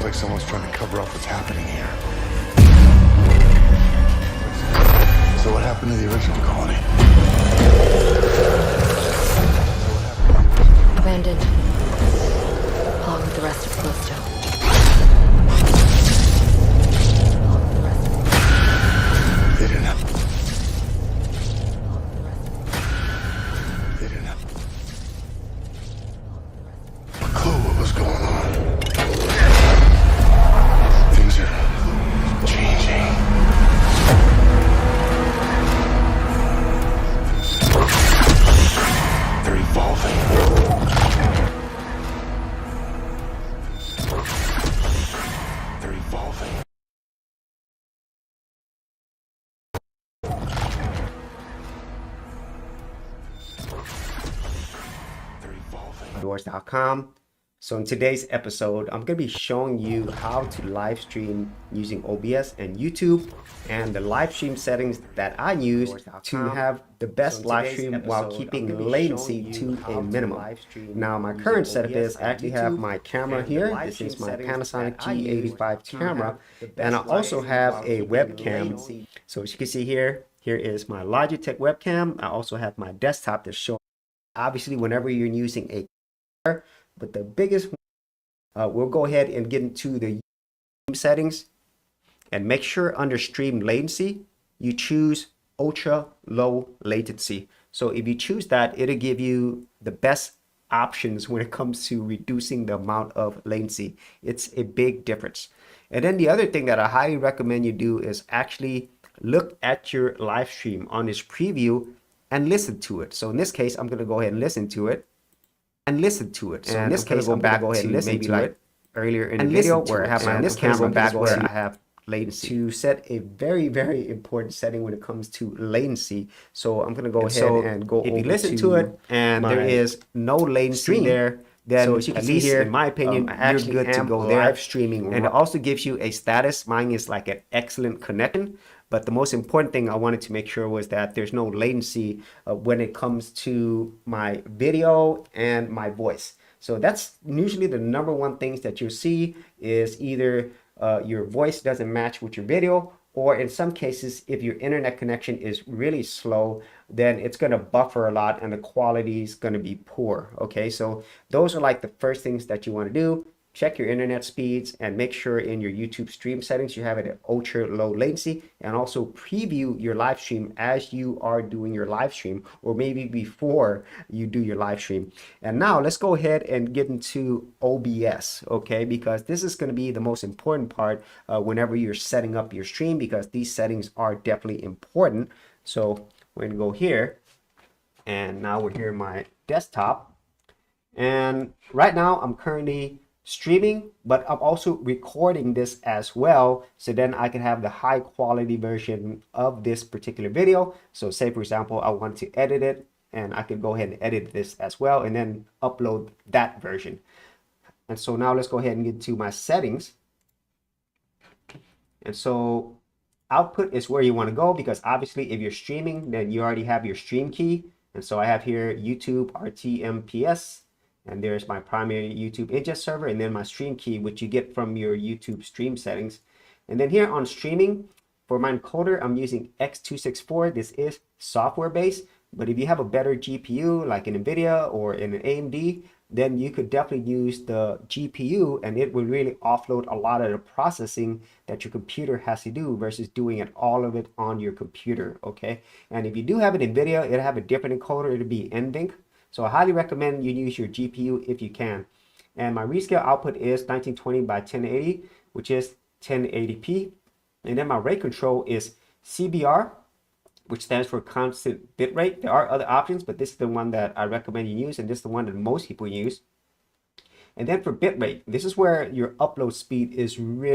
like someone's trying to cover up what's happening here. So what happened to the original colony? Abandoned, along with the rest of Callisto. They didn't have... They didn't have a clue what was going on. Things are changing. They're evolving. They're evolving. They're evolving. Doors.com. So in today's episode, I'm going to be showing you how to live stream using OBS and YouTube, and the live stream settings that I use to have the best live stream while keeping latency to a minimum. Now my current setup is I actually have my camera here. This is my Panasonic G85 camera, and I also have a webcam. So as you can see here is my Logitech webcam. I also have my desktop to show. Obviously, whenever you're using a camera, but the biggest we'll go ahead and get into the settings, and make sure under stream latency you choose ultra low latency. So if you choose that, it'll give you the best options when it comes to reducing the amount of latency. It's a big difference. And then the other thing that I highly recommend you do is actually look at your live stream on this preview and listen to it. So in this case, I'm going to go ahead and listen to it. So in this case, I'm back to maybe like earlier in the video where I have my this camera back where I have latency to set a very, very important setting when it comes to latency. So I'm gonna go ahead and go over. If you listen to it and there is no latency there, then so as you can see here, in my opinion, you're good to go there. Live streaming, and it also gives you a status. Mine is like an excellent connection. But the most important thing I wanted to make sure was that there's no latency when it comes to my video and my voice. So that's usually the number one things that you'll see is either your voice doesn't match with your video, or in some cases, if your internet connection is really slow, then it's going to buffer a lot and the quality is going to be poor. Okay, so those are like the first things that you want to do. Check your internet speeds and make sure in your YouTube stream settings you have it at ultra low latency, and also preview your live stream as you are doing your live stream, or maybe before you do your live stream. And now let's go ahead and get into OBS, okay, because this is going to be the most important part whenever you're setting up your stream, because these settings are definitely important. So we're going to go here, and now we're here in my desktop, and right now I'm currently streaming, but I'm also recording this as well, so then I can have the high quality version of this particular video. So say for example I want to edit it, and I could go ahead and edit this as well and then upload that version. And so now let's go ahead and get to my settings. And so output is where you want to go, because obviously if you're streaming, then you already have your stream key. And so I have here YouTube RTMPS, and there's my primary YouTube ingest server, and then my stream key, which you get from your YouTube stream settings. And then here on streaming, for my encoder, I'm using X264. This is software based, but if you have a better GPU like an NVIDIA or in an AMD, then you could definitely use the GPU, and it will really offload a lot of the processing that your computer has to do versus doing it all of it on your computer. Okay, and if you do have an NVIDIA, it'll have a different encoder. It'll be NVENC. So I highly recommend you use your GPU if you can. And my rescale output is 1920 by 1080, which is 1080p. And then my rate control is CBR, which stands for constant bitrate. There are other options, but this is the one that I recommend you use, and this is the one that most people use. And then for bitrate, this is where your upload speed is really